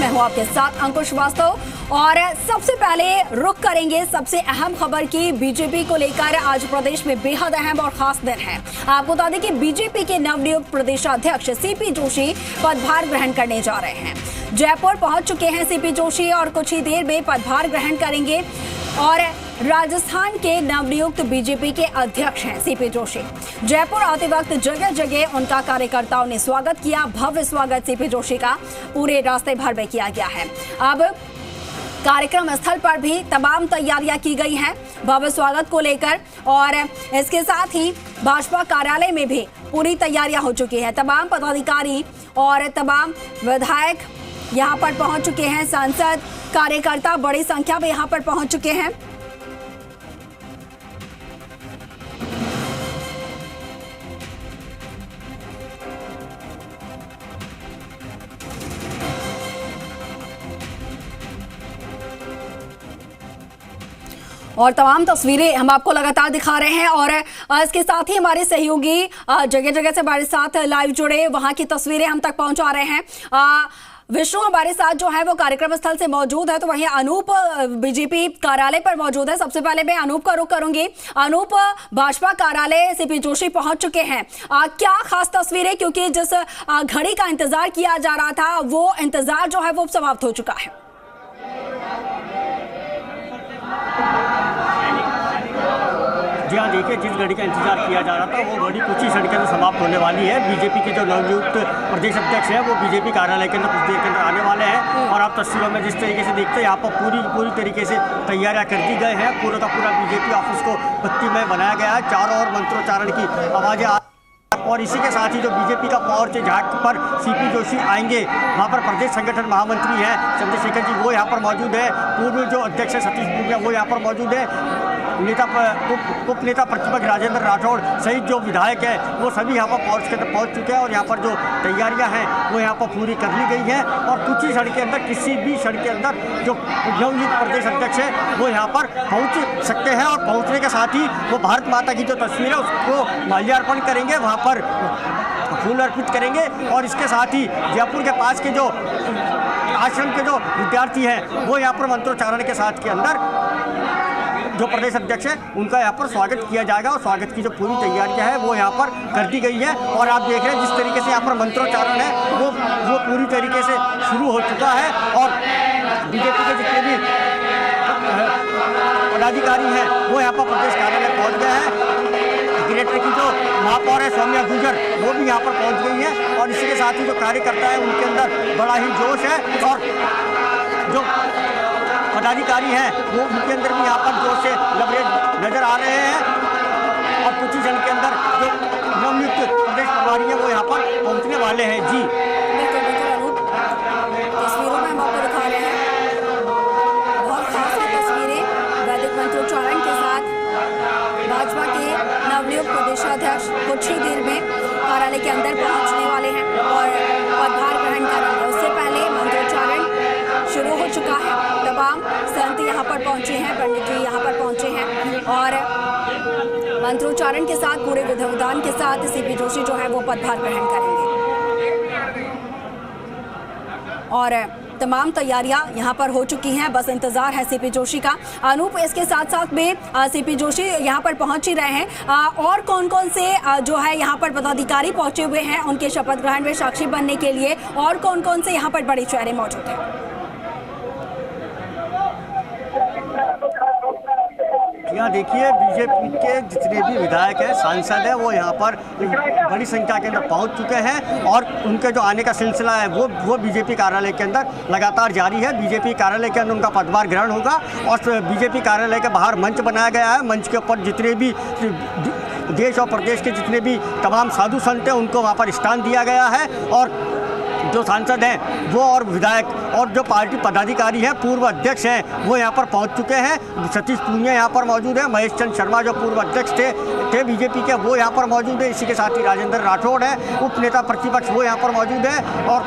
मैं हूं आपके साथ अंकुश श्रीवास्तव और सबसे पहले रुख करेंगे सबसे अहम खबर की। बीजेपी को लेकर आज प्रदेश में बेहद अहम और खास दिन है। आपको बता दें कि बीजेपी के नवनियुक्त प्रदेशाध्यक्ष सीपी जोशी पदभार ग्रहण करने जा रहे हैं। जयपुर पहुंच चुके हैं सीपी जोशी और कुछ ही देर में पदभार ग्रहण करेंगे। और राजस्थान के नवनियुक्त बीजेपी के अध्यक्ष हैं सीपी जोशी। जयपुर आते वक्त जगह जगह उनका कार्यकर्ताओं ने स्वागत किया। भव्य स्वागत सीपी जोशी का पूरे रास्ते भर में किया गया है। अब कार्यक्रम स्थल पर भी तमाम तैयारियां की गई हैं भव्य स्वागत को लेकर और इसके साथ ही भाजपा कार्यालय में भी पूरी तैयारियां हो चुकी हैं। तमाम पदाधिकारी और तमाम विधायक यहां पर पहुंच चुके हैं। सांसद कार्यकर्ता बड़ी संख्या में यहां पर पहुंच चुके हैं। और तमाम तस्वीरें हम आपको लगातार दिखा रहे हैं और इसके साथ ही हमारे सहयोगी जगह जगह से हमारे साथ लाइव जुड़े वहां की तस्वीरें हम तक पहुंचा रहे हैं। विष्णु हमारे साथ जो है वो कार्यक्रम स्थल से मौजूद है, तो वहीं अनूप बीजेपी कार्यालय पर मौजूद है। सबसे पहले मैं अनूप का रुख करूंगी। अनूप, भाजपा कार्यालय सीपी जोशी पहुंच चुके हैं, क्या खास तस्वीरें, क्योंकि जिस घड़ी का इंतजार किया जा रहा था वो इंतजार जो है वो समाप्त हो चुका है। जी हाँ, देखिए जिस घड़ी का इंतजार किया जा रहा था वो घड़ी कुछ ही क्षण के अंदर समाप्त होने वाली है। बीजेपी के जो नवनियुक्त प्रदेश अध्यक्ष हैं वो बीजेपी कार्यालय के अंदर कुछ देर के अंदर आने वाले हैं और आप तस्वीरों में जिस तरीके से देखते हैं यहाँ पर पूरी तरीके से तैयारियां कर दी गई हैं। पूरा का पूरा बीजेपी ऑफिस को बत्तीमय बनाया गया है। चारों ओर मंत्रोच्चारण की आवाज़ें और इसी के साथ ही जो बीजेपी का मोर्चे जहाँ पर सीपी जोशी आएंगे वहाँ पर प्रदेश संगठन महामंत्री हैं चंद्रशेखर जी, वो यहाँ पर मौजूद है। पूर्व जो अध्यक्ष है सतीश पूनिया वो यहाँ पर मौजूद है। उप नेता प्रतिपक्ष राजेंद्र राठौड़ सहित जो विधायक है वो सभी यहाँ पर पहुँच चुके हैं और यहाँ पर जो तैयारियाँ हैं वो यहाँ पर पूरी कर ली गई हैं और कुछ ही क्षण के अंदर किसी भी क्षण के अंदर जो नवनियुक्त प्रदेश अध्यक्ष है वो यहाँ पर पहुँच सकते हैं और पहुँचने के साथ ही वो भारत माता की जो तस्वीर है उसको माल्यार्पण करेंगे, वहाँ पर फूल अर्पित करेंगे और इसके साथ ही जयपुर के पास के जो आश्रम के जो विद्यार्थी हैं वो यहाँ पर मंत्रोच्चारण के साथ के अंदर जो प्रदेश अध्यक्ष है उनका यहाँ पर स्वागत किया जाएगा और स्वागत की जो पूरी तैयारियां हैं वो यहाँ पर कर दी गई है। और आप देख रहे हैं जिस तरीके से यहाँ पर मंत्रोच्चारण है वो पूरी तरीके से शुरू हो चुका है और बीजेपी के जितने भी पदाधिकारी हैं वो यहाँ पर प्रदेश कार्यालय पहुँच गए हैं। सेक्रेटरी की जो महापौर है सौम्या गुजर वो भी यहाँ पर पहुँच गई है और इसी के साथ ही जो कार्यकर्ता है उनके अंदर बड़ा ही जोश है और जो पदाधिकारी हैं वो उनके अंदर भी यहाँ पर जोर से लबरेज नजर आ रहे हैं और कुछ ही क्षण के अंदर जो नवनियुक्त प्रदेश प्रभारी हैं वो यहाँ पर पहुँचने वाले हैं। जी बिल्कुल तस्वीरों में हम आपको दिखा रहे हैं बहुत खास तस्वीरें वैदिक मंत्रोच्चारण के साथ भाजपा के नवनियुक्त प्रदेशाध्यक्ष कुछ ही देर में कार्यालय के अंदर पहुंचने वाले हैं और पदभार ग्रहण करेंगे। उससे पहले मंत्रोच्चारण शुरू हो चुका है। तमाम संत यहाँ पर पहुंचे हैं, पंडित जी यहाँ पर पहुंचे हैं और मंत्रोच्चारण के साथ पूरे विधि विधान के साथ सीपी जोशी जो है वो पदभार ग्रहण करेंगे और तमाम तैयारियां यहाँ पर हो चुकी हैं। बस इंतजार है सीपी जोशी का। अनूप, इसके साथ साथ में सीपी जोशी यहाँ पर पहुंच ही रहे हैं और कौन कौन से जो है यहाँ पर पदाधिकारी पहुंचे हुए हैं उनके शपथ ग्रहण में साक्षी बनने के लिए और कौन कौन से यहाँ पर बड़े चेहरे मौजूद हैं? यहाँ देखिए बीजेपी के जितने भी विधायक हैं सांसद हैं वो यहाँ पर बड़ी संख्या के अंदर पहुँच चुके हैं और उनके जो आने का सिलसिला है वो बीजेपी कार्यालय के अंदर लगातार जारी है। बीजेपी कार्यालय के अंदर उनका पदभार ग्रहण होगा और बीजेपी कार्यालय के बाहर मंच बनाया गया है। मंच के ऊपर जितने भी देश और प्रदेश के जितने भी तमाम साधु संत हैं उनको वहाँ पर स्थान दिया गया है और जो सांसद हैं वो और विधायक और जो पार्टी पदाधिकारी हैं पूर्व अध्यक्ष हैं वो यहाँ पर पहुँच चुके हैं। सतीश पूनिया यहाँ पर मौजूद है, महेश चंद्र शर्मा जो पूर्व अध्यक्ष थे बीजेपी के वो यहाँ पर मौजूद है। इसी के साथ ही राजेंद्र राठौड़ है, उप नेता प्रतिपक्ष वो यहाँ पर मौजूद है और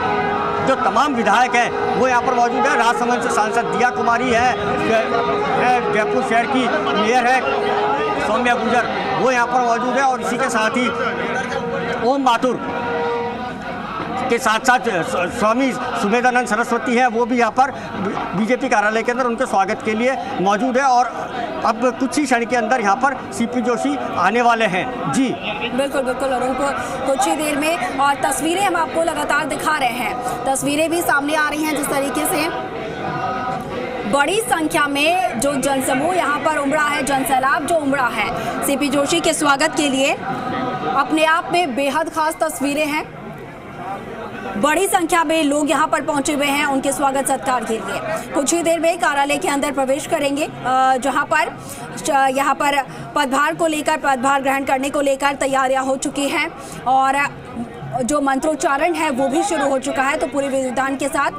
जो तमाम विधायक हैं वो यहाँ पर मौजूद है। राजसमंद से सांसद दिया कुमारी है, जयपुर शहर की मेयर है सौम्या गुजर वो यहाँ पर मौजूद है और इसी के साथ ही ओम माथुर के साथ साथ स्वामी सुमेधानंद सरस्वती है, वो भी यहाँ पर बीजेपी कार्यालय के अंदर उनके स्वागत के लिए मौजूद है। और अब कुछ ही क्षण के अंदर यहाँ पर सीपी जोशी आने वाले हैं। जी बिल्कुल बिल्कुल, और उनको कुछ ही देर में, और तस्वीरें हम आपको लगातार दिखा रहे हैं, तस्वीरें भी सामने आ रही हैं जिस तरीके से बड़ी संख्या में जो जनसमूह यहाँ पर उमड़ा है, जनसैलाब जो उमड़ा है सीपी जोशी के स्वागत के लिए, अपने आप में बेहद खास तस्वीरें हैं। बड़ी संख्या में लोग यहाँ पर पहुंचे हुए हैं उनके स्वागत सत्कार के लिए। कुछ ही देर में कार्यालय के अंदर प्रवेश करेंगे, जहां पर यहाँ पर पदभार को लेकर, पदभार ग्रहण करने को लेकर तैयारियां हो चुकी हैं और जो मंत्रोच्चारण है वो भी शुरू हो चुका है। तो पूरे विधान के साथ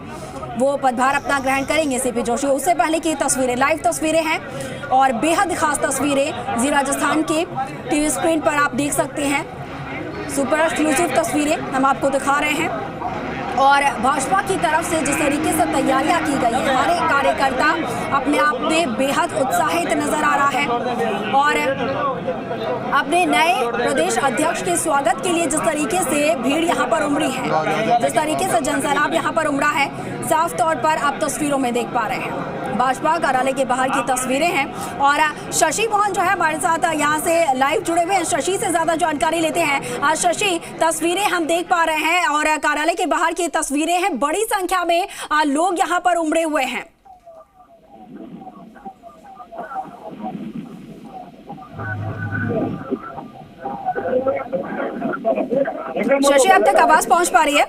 वो पदभार अपना ग्रहण करेंगे सीपी जोशी। उससे पहले की तस्वीरें, लाइव तस्वीरें हैं और बेहद खास तस्वीरें जी राजस्थान के टीवी स्क्रीन पर आप देख सकते हैं। सुपर एक्सक्लूसिव तस्वीरें हम आपको दिखा रहे हैं और भाजपा की तरफ से जिस तरीके से तैयारियां की गई है, हर एक कार्यकर्ता अपने आप में बेहद उत्साहित नजर आ रहा है और अपने नए प्रदेश अध्यक्ष के स्वागत के लिए जिस तरीके से भीड़ यहां पर उमड़ी है, जिस तरीके से जनसैलाब यहां पर उमड़ा है, साफ तौर पर आप तस्वीरों में देख पा रहे हैं। भाजपा कार्यालय के बाहर की तस्वीरें हैं और शशि मोहन जो है हमारे साथ यहाँ से लाइव जुड़े हुए हैं। शशि से ज्यादा जानकारी लेते हैं। शशि, तस्वीरें हम देख पा रहे हैं और कार्यालय के बाहर की तस्वीरें हैं, बड़ी संख्या में लोग यहाँ पर उमड़े हुए हैं। शशि, अब तक आवाज पहुंच पा रही है?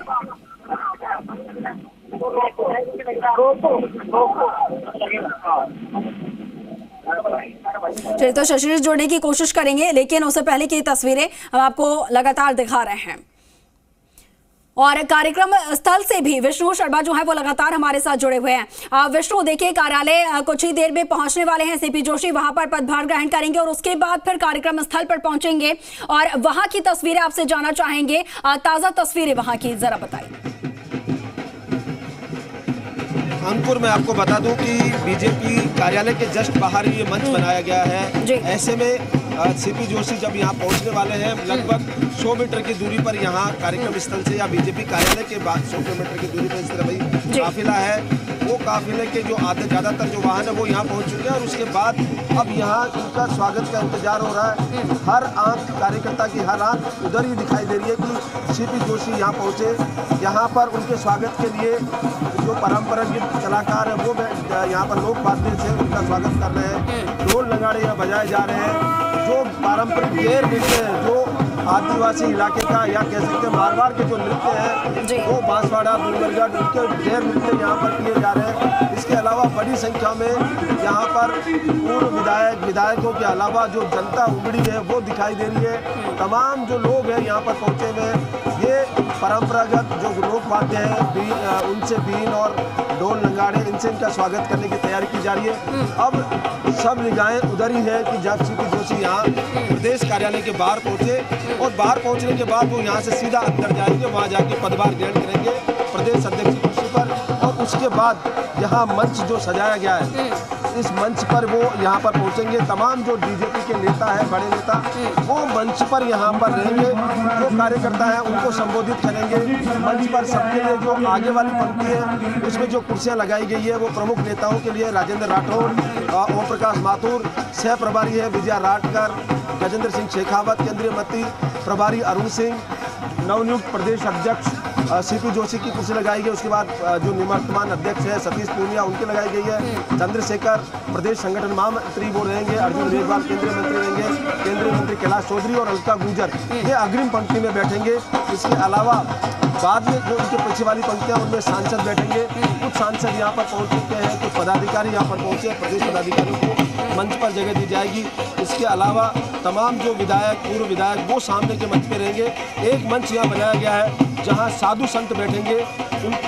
चलिए, तो शशि से जोड़ने की कोशिश करेंगे, लेकिन उससे पहले की तस्वीरें हम आपको लगातार दिखा रहे हैं। और कार्यक्रम स्थल से भी विष्णु शर्मा जो है वो लगातार हमारे साथ जुड़े हुए हैं। विष्णु, देखिए कार्यालय कुछ ही देर में पहुंचने वाले हैं सीपी जोशी, वहां पर पदभार ग्रहण करेंगे और उसके बाद फिर कार्यक्रम स्थल पर पहुंचेंगे और वहां की तस्वीरें आपसे जानना चाहेंगे। ताजा तस्वीरें वहां की जरा बताइए। अंकुर, मैं आपको बता दूं कि बीजेपी कार्यालय के जस्ट बाहर ये मंच बनाया गया है। ऐसे में सीपी जोशी जब यहाँ पहुँचने वाले हैं, लगभग 100 मीटर की दूरी पर यहाँ कार्यक्रम स्थल से या बीजेपी कार्यालय के बाद 100 मीटर की दूरी पर इस तरह भाई काफिला है, वो काफिले के जो ज़्यादातर जो वाहन है वो यहाँ पहुँच चुके हैं और उसके बाद अब यहाँ उनका स्वागत का इंतजार हो रहा है। हर आंख कार्यकर्ता की, हर आंख उधर ही दिखाई दे रही है कि सीपी जोशी यहाँ पहुँचे। यहाँ पर उनके स्वागत के लिए जो परंपरागत कलाकार है वो यहाँ पर लोक वाद्य से उनका स्वागत कर रहे हैं। ढोल नगाड़े यहाँ बजाए जा रहे हैं। जो पारंपरिक गैर नृत्य है, जो आदिवासी इलाके का या कह सकते हैं मारवाड़ के जो नृत्य है, वो बांसवाड़ा, डूंगरगढ़, उनके गैर नृत्य यहाँ पर किए जा रहे हैं। इसके अलावा बड़ी संख्या में यहाँ पर पूर्व विधायकों के अलावा जो जनता उमड़ी है वो दिखाई दे रही है। तमाम जो लोग हैं यहाँ पर पहुँचे हुए, ये परंपरागत जो लोक वाद्य है उनसे बीन और ढोल नगाड़े, इनसे इनका स्वागत करने की तैयारी की जा रही है। अब सब निगाहें उधर ही है कि जब सीपी जोशी यहाँ प्रदेश कार्यालय के बाहर पहुँचे और बाहर पहुँचने के बाद वो यहाँ से सीधा अंदर जाएंगे, वहाँ जाके पदभार ग्रहण करेंगे प्रदेश अध्यक्ष की कुर्सी पर। और उसके बाद यहाँ मंच जो सजाया गया है, इस मंच पर वो यहाँ पर पहुँचेंगे। तमाम जो बीजेपी के नेता हैं, बड़े नेता, वो मंच पर यहाँ पर रहेंगे। जो कार्यकर्ता हैं उनको संबोधित करेंगे। मंच पर सबके लिए जो आगे वाली पंक्ति है उसमें जो कुर्सियाँ लगाई गई है वो प्रमुख नेताओं के लिए राजेंद्र राठौड़, ओम प्रकाश माथुर, सह प्रभारी है विजया राटकर, गजेंद्र सिंह शेखावत, केंद्रीय मंत्री प्रभारी अरुण सिंह, नवनियुक्त प्रदेश अध्यक्ष सीपी जोशी की कुर्सी लगाई गई। उसके बाद जो निवर्तमान अध्यक्ष है सतीश पूनिया, उनकी लगाई गई है। चंद्रशेखर प्रदेश संगठन महामंत्री वो रहेंगे। अर्जुन मेघवाल केंद्रीय मंत्री रहेंगे। केंद्रीय मंत्री कैलाश चौधरी और अलका गुर्जर ये अग्रिम पंक्ति में बैठेंगे। इसके अलावा बाद में जो उनके पीछे वाली पंक्तियां उनमें सांसद बैठेंगे। कुछ सांसद यहाँ पर पहुँच चुके हैं, कुछ पदाधिकारी यहाँ पर पहुँचे। प्रदेश पदाधिकारियों को मंच पर जगह दी जाएगी। इसके अलावा तमाम जो विधायक, पूर्व विधायक, वो सामने के मंच पे रहेंगे। एक मंच यहाँ बनाया गया है जहाँ साधु संत बैठेंगे,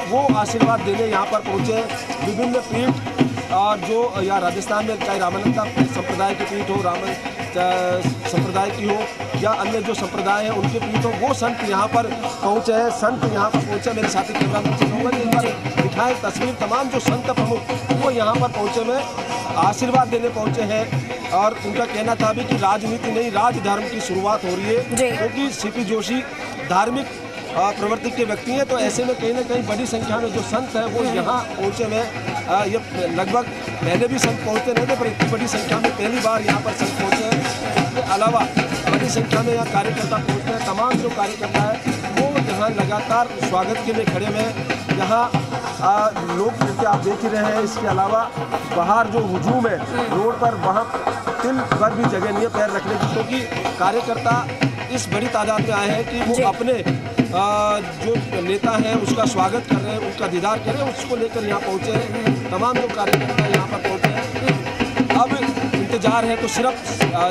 वो आशीर्वाद देने यहाँ पर पहुँचे। विभिन्न पीठ और जो या राजस्थान में चाहे रामानंदा संप्रदाय की पीठ हो, रामन संप्रदाय की हो या अन्य जो संप्रदाय हैं उनके पीठ हो, वो संत यहाँ पर पहुँचे हैं। संत यहाँ पर पहुँचे, मेरे साथी कैमरा मैन से कहूँगा कि एक बार दिखाएं तस्वीर। तमाम जो संत प्रमुख वो यहाँ पर पहुँचे में आशीर्वाद देने पहुँचे हैं। और उनका कहना था भी कि राजनीति नहीं, राजधर्म की शुरुआत हो रही है, क्योंकि सीपी जोशी धार्मिक प्रवृत्ति के व्यक्ति हैं। तो ऐसे में कहीं ना कहीं बड़ी संख्या में जो संत हैं वो यहाँ पहुँचे में ये लगभग पहले भी संत पहुँचते नहीं थे, पर इतनी बड़ी संख्या में पहली बार यहाँ पर संत पहुँचे हैं। इसके अलावा बड़ी संख्या में यहाँ कार्यकर्ता पहुँचते हैं। तमाम जो कार्यकर्ता है वो यहाँ लगातार स्वागत के लिए खड़े हुए हैं। यहाँ लोग जैसे आप देख ही रहे हैं। इसके अलावा बाहर जो हुजूम है रोड पर, वहाँ तिल भर भी जगह नहीं है पैर रखने की, क्योंकि कार्यकर्ता इस बड़ी तादाद में आए हैं कि वो अपने जो नेता है उसका स्वागत कर रहे हैं, उनका दीदार कर रहे हैं, उसको लेकर यहाँ पहुँचे हैं। तमाम जो कार्यकर्ता यहाँ पर पहुँचे हैं। अब इंतजार है तो सिर्फ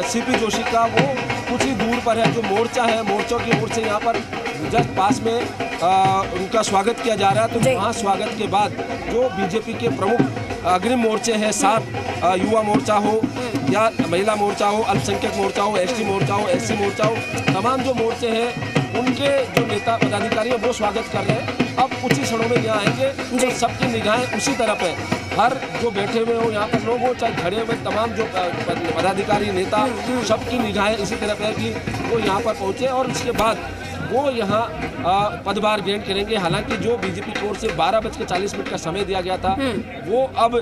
सीपी जोशी का, वो कुछ ही दूर पर है जो मोर्चा है, मोर्चों की ओर से यहाँ पर जस्ट पास में उनका स्वागत किया जा रहा है। तो वहाँ स्वागत के बाद जो बीजेपी के प्रमुख अग्रिम मोर्चे हैं, 7 युवा मोर्चा हो या महिला मोर्चा हो, अल्पसंख्यक मोर्चा हो, एसटी मोर्चा हो, एससी मोर्चा हो, तमाम जो मोर्चे हैं उनके जो नेता पदाधिकारी हैं वो स्वागत कर रहे हैं। अब कुछ ही क्षणों में यहाँ आएंगे तो सबकी निगाहें उसी तरफ है। हर जो बैठे हुए हो यहाँ पर लोग हो चाहे खड़े हुए, तमाम जो पदाधिकारी नेता, सबकी निगाहें इसी तरफ है कि वो यहाँ पर पहुँचे और इसके बाद वो यहाँ पदभार ग्रहण करेंगे। हालांकि जो बीजेपी की ओर से 12:40 का समय दिया गया था वो अब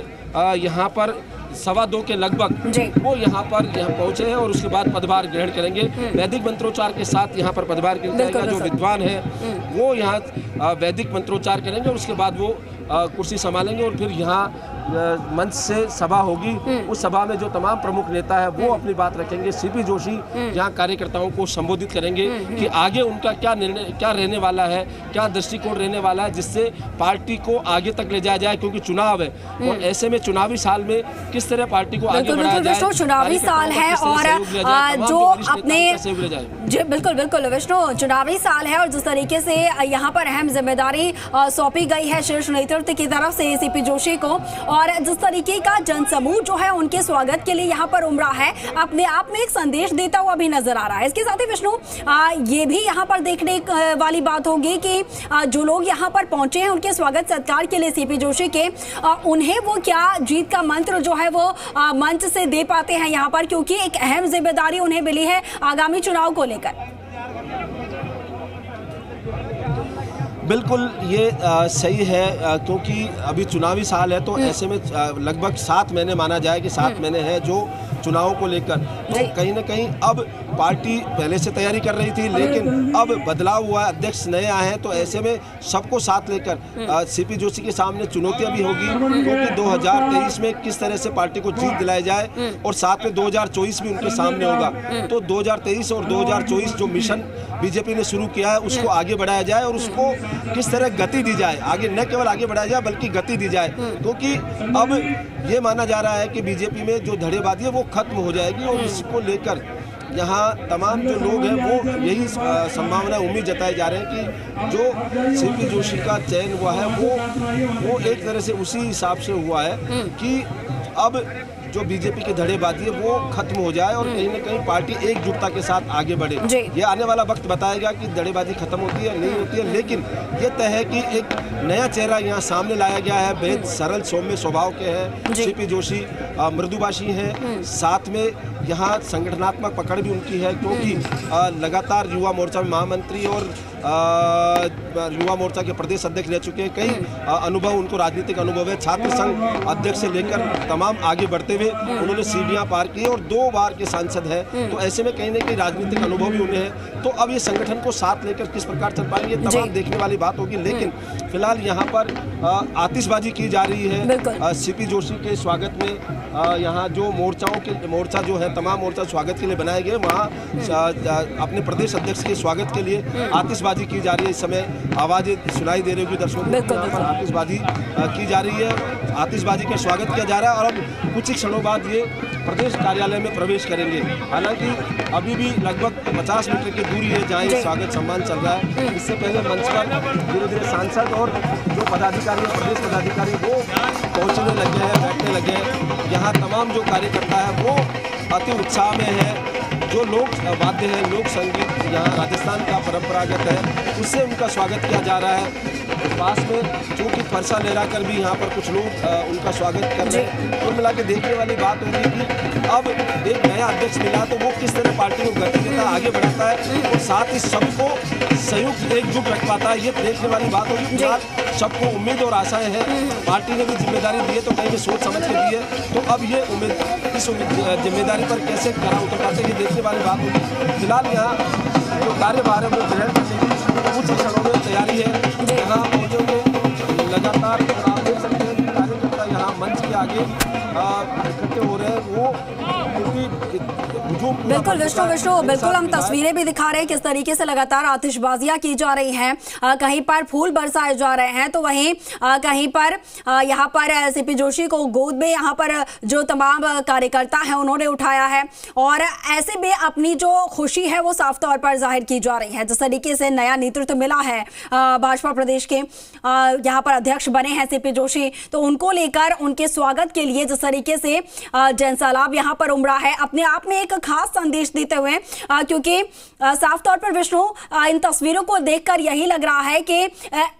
यहाँ पर 2:15 के लगभग वो यहाँ पहुँचे हैं और उसके बाद पदभार ग्रहण करेंगे। वैदिक मंत्रोच्चार के साथ यहाँ पर पदभार ग्रहण करेगा। जो विद्वान है वो यहाँ वैदिक मंत्रोच्चार करेंगे और उसके बाद वो कुर्सी संभालेंगे और फिर यहाँ मंच से सभा होगी। उस सभा में जो तमाम प्रमुख नेता है वो अपनी बात रखेंगे। सीपी जोशी यहाँ कार्यकर्ताओं को संबोधित करेंगे कि आगे उनका क्या निर्णय, क्या रहने वाला है, क्या दृष्टिकोण रहने वाला है, जिससे पार्टी को आगे तक ले जाया जाए, क्योंकि चुनाव है और ऐसे में चुनावी साल में किस तरह पार्टी को आगे बढ़ाया जाए। चुनावी साल है और जो अपने जी बिल्कुल विष्णु, चुनावी साल है और जिस तरीके से यहाँ पर अहम जिम्मेदारी सौंपी गई है शीर्ष नेतृत्व की तरफ से सीपी जोशी को, और जिस तरीके का जनसमूह जो है उनके स्वागत के लिए यहाँ पर उमड़ा है, अपने आप में एक संदेश देता हुआ भी नजर आ रहा है। इसके साथ ही विष्णु ये भी यहाँ पर देखने वाली बात होगी कि जो लोग यहाँ पर पहुंचे हैं उनके स्वागत सत्कार के लिए सीपी जोशी के, उन्हें वो क्या जीत का मंत्र जो है वो मंच से दे पाते हैं यहाँ पर, क्योंकि एक अहम जिम्मेदारी उन्हें मिली है आगामी चुनाव को लेकर। बिल्कुल ये सही है, क्योंकि अभी चुनावी साल है तो ऐसे में लगभग 7 महीने माना जाए कि 7 महीने हैं जो चुनावों को लेकर। तो कहीं ना कहीं अब पार्टी पहले से तैयारी कर रही थी, लेकिन अब बदलाव हुआ, अध्यक्ष नए आए हैं, तो ऐसे में सबको साथ लेकर सीपी जोशी के सामने चुनौतियां भी होगी, क्योंकि 2023 में किस तरह से पार्टी को जीत दिलाई जाए और साथ में 2024 भी उनके सामने होगा। तो 2023 और 2024 जो मिशन बीजेपी ने शुरू किया है उसको आगे बढ़ाया जाए और उसको किस तरह गति दी जाए, आगे न केवल आगे बढ़ाया जाए बल्कि गति दी जाए, क्योंकि अब ये माना जा रहा है कि बीजेपी में जो धड़ेबाजी है वो खत्म हो जाएगी और इसको लेकर यहाँ तमाम जो लोग हैं वो यही संभावना उम्मीद जताए जा रहे हैं कि जो सीपी जोशी का चयन हुआ है वो एक तरह से उसी हिसाब से हुआ है कि अब जो बीजेपी की धड़ेबाजी है वो खत्म हो जाए और कहीं ना कहीं पार्टी एकजुटता के साथ आगे बढ़े। ये आने वाला वक्त बताएगा कि धड़ेबाजी खत्म होती है नहीं होती है, लेकिन ये तय है कि एक नया चेहरा यहाँ सामने लाया गया है। बेहद सरल सौम्य स्वभाव के हैं सीपी जोशी, मृदुभाषी हैं, साथ में यहाँ संगठनात्मक पकड़ भी उनकी है, क्योंकि लगातार युवा मोर्चा में महामंत्री और युवा मोर्चा के प्रदेश अध्यक्ष रह चुके हैं। कई अनुभव उनको राजनीतिक अनुभव है, छात्र संघ अध्यक्ष से लेकर तमाम आगे बढ़ते हुए उन्होंने सीढ़ियां पार की और 2 बार के सांसद हैं। तो ऐसे में कहीं ना कहीं राजनीतिक अनुभव भी उन्हें है। तो अब ये संगठन को साथ लेकर किस प्रकार चल पाएंगे तमाम देखने वाली बात होगी, लेकिन फिलहाल यहाँ पर आतिशबाजी की जा रही है सीपी जोशी के स्वागत में। यहाँ जो मोर्चा जो है तमाम मोर्चा स्वागत के लिए बनाए गए, वहाँ अपने प्रदेश अध्यक्ष के स्वागत के लिए आतिशबाजी की जा रही है। इस समय आवाज़ें सुनाई दे रही होगी दर्शकों को, आतिशबाजी की जा रही है, आतिशबाजी का स्वागत किया जा रहा है और अब कुछ ही क्षणों बाद ये प्रदेश कार्यालय में प्रवेश करेंगे। हालांकि अभी भी लगभग 50 मीटर की दूरी है जहाँ ये स्वागत सम्मान चल रहा है। इससे पहले मंच पर धीरे धीरे सांसद और जो पदाधिकारी हैं, प्रदेश पदाधिकारी, वो पहुँचने लगे हैं, बैठने लगे हैं। यहाँ तमाम जो कार्यकर्ता है वो अति उत्साह में है। जो लोक वाद्य है, लोक संगीत यहाँ राजस्थान का परंपरागत है, उससे उनका स्वागत किया जा रहा है। पास में चूँकि फरसा लहरा कर भी यहाँ पर कुछ लोग उनका स्वागत कर रहे हैं। कुल मिला के देखने वाली बात होगी कि अब एक नया अध्यक्ष मिला तो वो किस तरह पार्टी को गति देता है, आगे बढ़ाता है और साथ ही सबको संयुक्त एकजुट रख पाता है, ये देखने वाली बात होगी। फिलहाल सबको उम्मीद और आशाएं हैं, पार्टी ने भी जिम्मेदारी दी है तो कहीं भी सोच समझ के दी है, तो अब ये इस जिम्मेदारी पर कैसे खरा उतर पाते हैं ये देखने वाली बात होगी। फिलहाल यहाँ जो कार्यभार है वो ग्रहण करने की कुछ क्षणों में तैयारी है। यहाँ पहुँचेंगे लगातार, आप देख सकते हैं कार्यकर्ता यहाँ मंच के आगे इकट्ठे हो रहे हैं। वो बिल्कुल विष्णु बिल्कुल हम तस्वीरें भी दिखा रहे हैं किस तरीके से लगातार आतिशबाजियां की जा रही हैं, कहीं पर फूल बरसाए जा रहे हैं तो वहीं कहीं पर यहाँ पर सीपी जोशी को गोद में यहाँ पर जो तमाम कार्यकर्ता हैं उन्होंने उठाया है और ऐसे में अपनी जो खुशी है वो साफ तौर पर जाहिर की जा रही है। जिस तरीके से नया नेतृत्व मिला है भाजपा प्रदेश के यहाँ पर अध्यक्ष बने हैं सीपी जोशी, तो उनको लेकर उनके स्वागत के लिए जिस तरीके से जनसैलाब यहाँ पर उमड़ा है अपने आप में एक खास संदेश देते हुए, क्योंकि साफ तौर पर विष्णु इन तस्वीरों को देखकर यही लग रहा है कि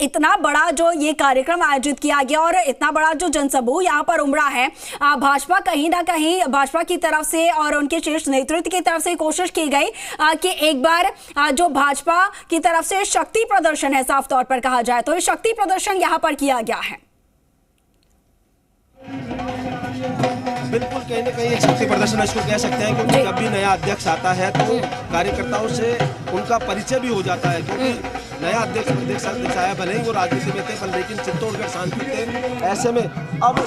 इतना बड़ा जो ये कार्यक्रम आयोजित किया गया और इतना बड़ा जो जनसमूह यहाँ पर उमड़ा है, भाजपा कहीं ना कहीं भाजपा की तरफ से और उनके शीर्ष नेतृत्व की तरफ से कोशिश की गई कि एक बार जो भाजपा की तरफ से शक्ति प्रदर्शन है, साफ तौर पर कहा जाए तो ये शक्ति प्रदर्शन यहाँ पर किया गया है। बिल्कुल कहीं ना कहीं एक शक्ति प्रदर्शन इसको कह सकते हैं, क्योंकि जब भी नया अध्यक्ष आता है तो कार्यकर्ताओं से उनका परिचय भी हो जाता है, क्योंकि नया अध्यक्ष प्रदेश अध्यक्ष आया भले ही वो राजनीति में थे पर लेकिन चित्तौड़गढ़ सांसद थे। ऐसे में अब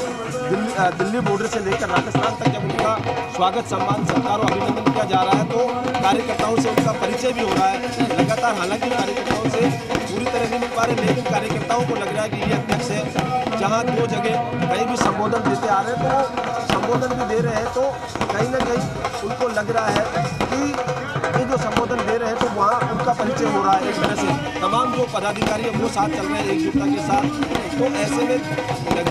दिल्ली बॉर्डर से लेकर राजस्थान तक जब उनका स्वागत सम्मान सत्कार और अभिनंदन किया जा रहा है तो कार्यकर्ताओं से उनका परिचय भी हो रहा है लगातार। हालांकि कार्यकर्ताओं से पूरी तरह नहीं मिल पा रहे, लेकिन कार्यकर्ताओं को लग रहा है कि ये अध्यक्ष है। जहाँ दो जगह कहीं भी संबोधन देते आ रहे हैं तो संबोधन भी दे रहे हैं, तो कहीं ना कहीं उनको लग रहा है कि ये जो संबोधन दे रहे हैं तो वहाँ उनका परिचय हो रहा है एक तरह से। तमाम जो पदाधिकारी है वो साथ चल रहे हैं एकजुटता के साथ, तो ऐसे में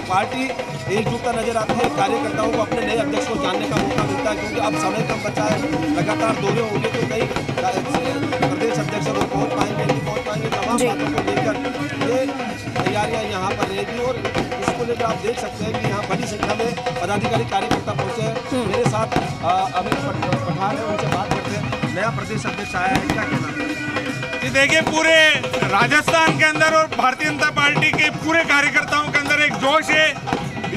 पार्टी एकजुटता नजर आती है। कार्यकर्ताओं को अपने नए अध्यक्ष को जानने का मौका मिलता है, क्योंकि अब समय कम बचा है, लगातार दौरे होंगे तो कई प्रदेश अध्यक्ष वो पहुँच पाएंगे नहीं पहुँच पाएंगे, तमाम बातों को लेकर ये तैयारियाँ यहाँ पर रहेगी। और इसको लेकर आप देख सकते हैं कि यहाँ बड़ी संख्या में पदाधिकारी कार्यकर्ता पहुँचे हैं। मेरे साथ अमित पठान है, उनसे बात करते हैं। नया प्रदेश अध्यक्ष आया है, क्या कहना है? जी देखिए, पूरे राजस्थान के अंदर और भारतीय जनता पार्टी के पूरे कार्यकर्ताओं के अंदर एक जोश है।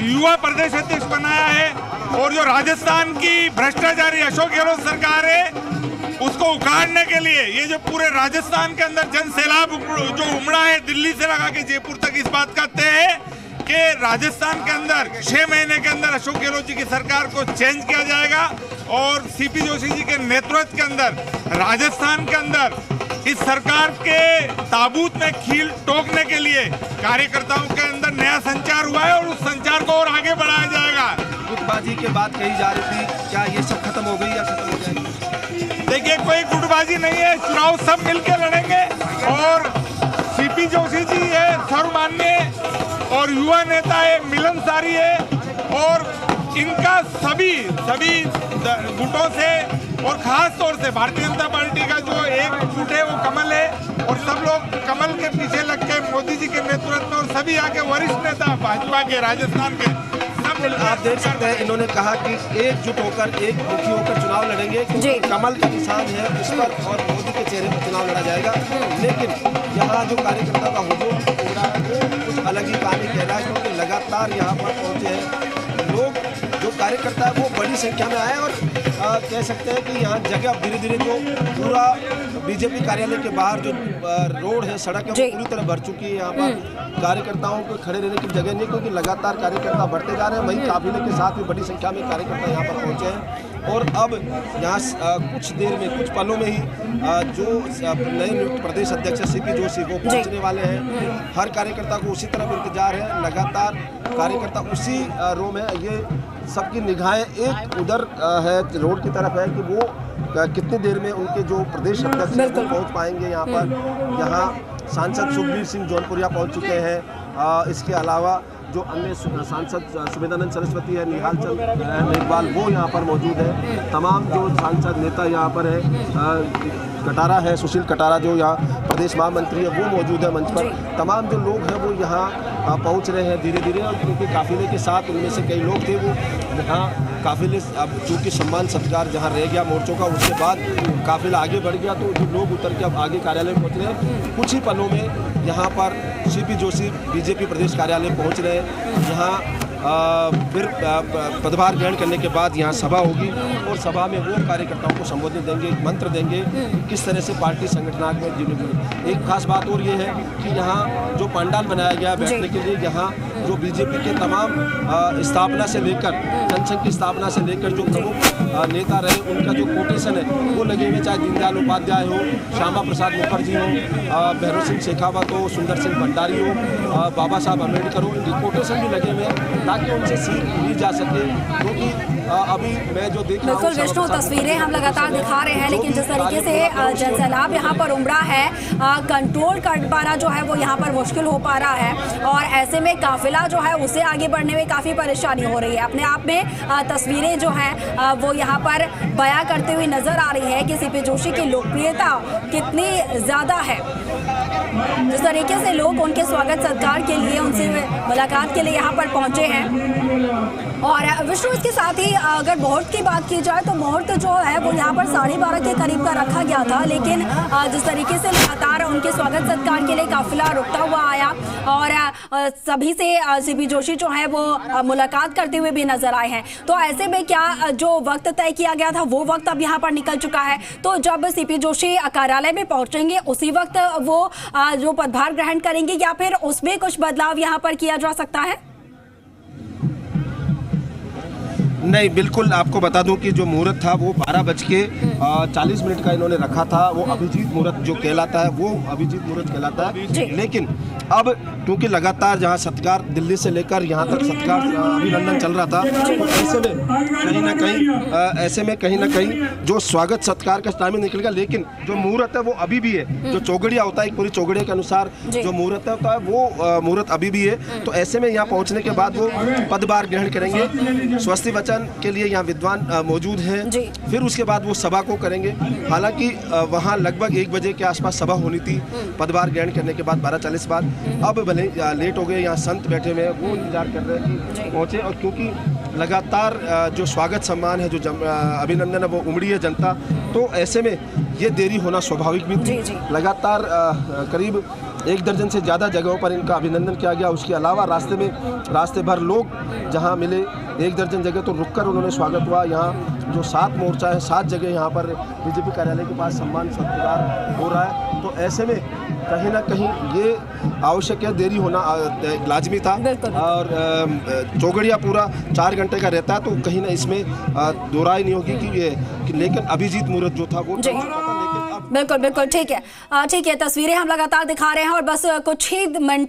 युवा प्रदेश अध्यक्ष बनाया है और जो राजस्थान की भ्रष्टाचारी अशोक गहलोत सरकार है उसको उखाड़ने के लिए ये जो पूरे राजस्थान के अंदर जन सैलाब जो उमड़ा है दिल्ली से लगा के जयपुर तक, इस बात का तय है कि राजस्थान के अंदर 6 महीने के अंदर अशोक गहलोत जी की सरकार को चेंज किया जाएगा और सीपी जोशी जी के नेतृत्व के अंदर राजस्थान के अंदर इस सरकार के ताबूत में खील ठोकने के लिए कार्यकर्ताओं के अंदर नया संचार हुआ है और उस संचार को और आगे बढ़ाया जाएगा। गुटबाजी की बात कही जा रही थी, क्या ये सब खत्म हो गई या खत्म हो जाएगी? देखिए, कोई गुटबाजी नहीं है, चुनाव सब मिलकर लड़ेंगे और सीपी जोशी जी है सर्वमान्य और युवा नेता है, मिलनसारी है और इनका सभी गुटों से और खास तौर से भारतीय जनता पार्टी का जो एक गुट है वो कमल है और सब लोग कमल के पीछे लग के मोदी जी के नेतृत्व में और सभी आगे वरिष्ठ नेता भाजपा के राजस्थान के सब आप देख सकते हैं इन्होंने कहा कि एकजुट होकर एक मुखी होकर चुनाव लड़ेंगे, क्योंकि कमल का निशान है उस पर और मोदी के चेहरे पर चुनाव लड़ा जाएगा। लेकिन यहाँ जो कार्यकर्ता का हुजूम हो रहा है वो कुछ अलग ही कहानी कह रहा है, क्योंकि लगातार यहाँ पर पहुँचे हैं लोग। जो कार्यकर्ता है वो बड़ी संख्या में आए और कह सकते हैं कि यहाँ जगह धीरे धीरे जो पूरा बीजेपी कार्यालय के बाहर जो रोड है, सड़क है, वो पूरी तरह भर चुकी है। यहाँ पर कार्यकर्ताओं को खड़े रहने की जगह नहीं, क्योंकि लगातार कार्यकर्ता बढ़ते जा रहे हैं। वहीं काफिले के साथ भी बड़ी संख्या में कार्यकर्ता यहाँ पर पहुँचे हैं और अब यहाँ कुछ देर में, कुछ पलों में ही जो नए नियुक्त प्रदेश अध्यक्ष सीपी जोशी वो पहुँचने वाले हैं। हर कार्यकर्ता को उसी तरफ इंतजार है, लगातार कार्यकर्ता उसी रो में। ये सबकी निगाहें एक उधर है, रोड की तरफ है कि वो कितनी देर में उनके जो प्रदेश अध्यक्ष हैं वो पहुँच पाएंगे यहाँ पर। यहाँ सांसद सुखबीर सिंह जौनपुरिया पहुँच चुके हैं। इसके अलावा जो अन्य सांसद सुमेधानंद सरस्वती है, निहाल चंद मेघवाल वो यहाँ पर मौजूद है। तमाम जो सांसद नेता यहाँ पर है, कटारा है, सुशील कटारा जो यहाँ प्रदेश महामंत्री है वो मौजूद है मंच पर। तमाम जो लोग हैं वो यहाँ पहुँच रहे हैं धीरे धीरे, और क्योंकि काफिले के साथ उनमें से कई लोग थे वो यहाँ काफिले, अब चूँकि सम्मान सत्कार जहाँ रह गया मोर्चों का, उसके बाद काफिला आगे बढ़ गया तो जो लोग उतर के अब आगे कार्यालय में पहुँच रहे हैं। कुछ ही पलों में यहाँ पर सीपी जोशी बीजेपी प्रदेश कार्यालय पहुँच रहे हैं। यहाँ फिर पदभार ग्रहण करने के बाद यहाँ सभा होगी और सभा में वो कार्यकर्ताओं को संबोधित देंगे, मंत्र देंगे किस तरह से पार्टी संगठनात्मक जीवन। एक खास बात और ये है कि यहाँ जो पंडाल बनाया गया बैठने के लिए, यहाँ जो बीजेपी के तमाम स्थापना से लेकर जनसंघ की स्थापना से लेकर जो प्रमुख नेता रहे उनका जो कोटेशन है वो लगे हुए, चाहे दीनदयाल उपाध्याय हो, श्यामा प्रसाद मुखर्जी हो, भैरव सिंह शेखावत हो, सुंदर सिंह भंडारी हो, बाबा साहब अम्बेडकर हो, इनके कोटेशन भी लगे हुए हैं ताकि उनसे सीट ली जा सके। क्योंकि अभी मैं जो देख रहा हूँ बिल्कुल विष्णु, तस्वीरें हम लगातार दिखा रहे हैं, लेकिन जिस तरीके से जनसैलाब यहाँ पर उमड़ा है, कंट्रोल कर पाना जो है वो यहाँ पर मुश्किल हो पा रहा है, और ऐसे में काफिला जो है उसे आगे बढ़ने में काफ़ी परेशानी हो रही है। अपने आप में तस्वीरें जो हैं वो यहाँ पर बयां करते हुए नजर आ रही है कि सीपी जोशी की लोकप्रियता कितनी ज़्यादा है। जिस तरीके से लोग उनके स्वागत सत्कार के लिए, उनसे मुलाकात के लिए यहाँ पर पहुँचे हैं। और विष्णु, इसके साथ ही अगर मुहूर्त की बात की जाए तो मुहूर्त जो है वो यहाँ पर 12:30 के करीब का रखा गया था, लेकिन जिस तरीके से लगातार उनके स्वागत सत्कार के लिए काफिला रुकता हुआ आया और सभी से सीपी जोशी जो है वो मुलाकात करते हुए भी नजर आए हैं, तो ऐसे में क्या जो वक्त तय किया गया था वो वक्त अब यहाँ पर निकल चुका है, तो जब सीपी जोशी कार्यालय में पहुंचेंगे उसी वक्त वो जो पदभार ग्रहण करेंगे या फिर उसमें कुछ बदलाव यहाँ पर किया जा सकता है? नहीं, बिल्कुल आपको बता दूं कि जो मुहूर्त था वो 12:40 का इन्होंने रखा था। वो अभिजीत मुहूर्त जो कहलाता है वो अभिजीत मुहूर्त कहलाता है। लेकिन अब क्योंकि लगातार जहां सत्कार दिल्ली से लेकर यहां तक सत्कार अभिनंदन चल रहा था, तो ऐसे में कहीं ना कहीं जो स्वागत सत्कार का टाइम निकल गया। लेकिन जो मुहूर्त है वो अभी भी है, जो चौगड़िया होता है, एक पूरी चौगड़िया के अनुसार जो मुहूर्त होता है वो मुहूर्त अभी भी है। तो ऐसे में यहाँ पहुँचने के बाद वो पदभार ग्रहण करेंगे, स्वस्ति वचन के लिए यहाँ विद्वान मौजूद हैं, फिर उसके बाद वो सभा को करेंगे। हालांकि वहाँ लगभग 1 बजे के आसपास सभा होनी थी पदभार ग्रहण करने के बाद 12:40 बाद। अब भले लेट हो गए, यहाँ संत बैठे हुए हैं वो इंतजार कर रहे हैं कि पहुँचे, और क्योंकि लगातार जो स्वागत सम्मान है, जो अभिनंदन है वो उमड़ी है जनता, तो ऐसे में ये देरी होना स्वाभाविक भी थी। लगातार करीब 1 दर्जन से ज़्यादा जगहों पर इनका अभिनंदन किया गया। उसके अलावा रास्ते भर लोग जहां मिले, 1 दर्जन जगह तो रुककर उन्होंने स्वागत हुआ। यहाँ जो 7 मोर्चा है, 7 जगह यहाँ पर बीजेपी कार्यालय के पास सम्मान सत्कार हो रहा है। तो ऐसे में कहीं ना कहीं ये आवश्यक है, देरी होना लाजमी था। और चौगड़िया पूरा 4 घंटे का रहता है, तो कहीं ना इसमें दो राय नहीं होगी कि लेकिन अभिजीत मुहूर्त जो था वो बिल्कुल ठीक है, तस्वीरें हम लगातार दिखा रहे हैं और बस कुछ ही मिनट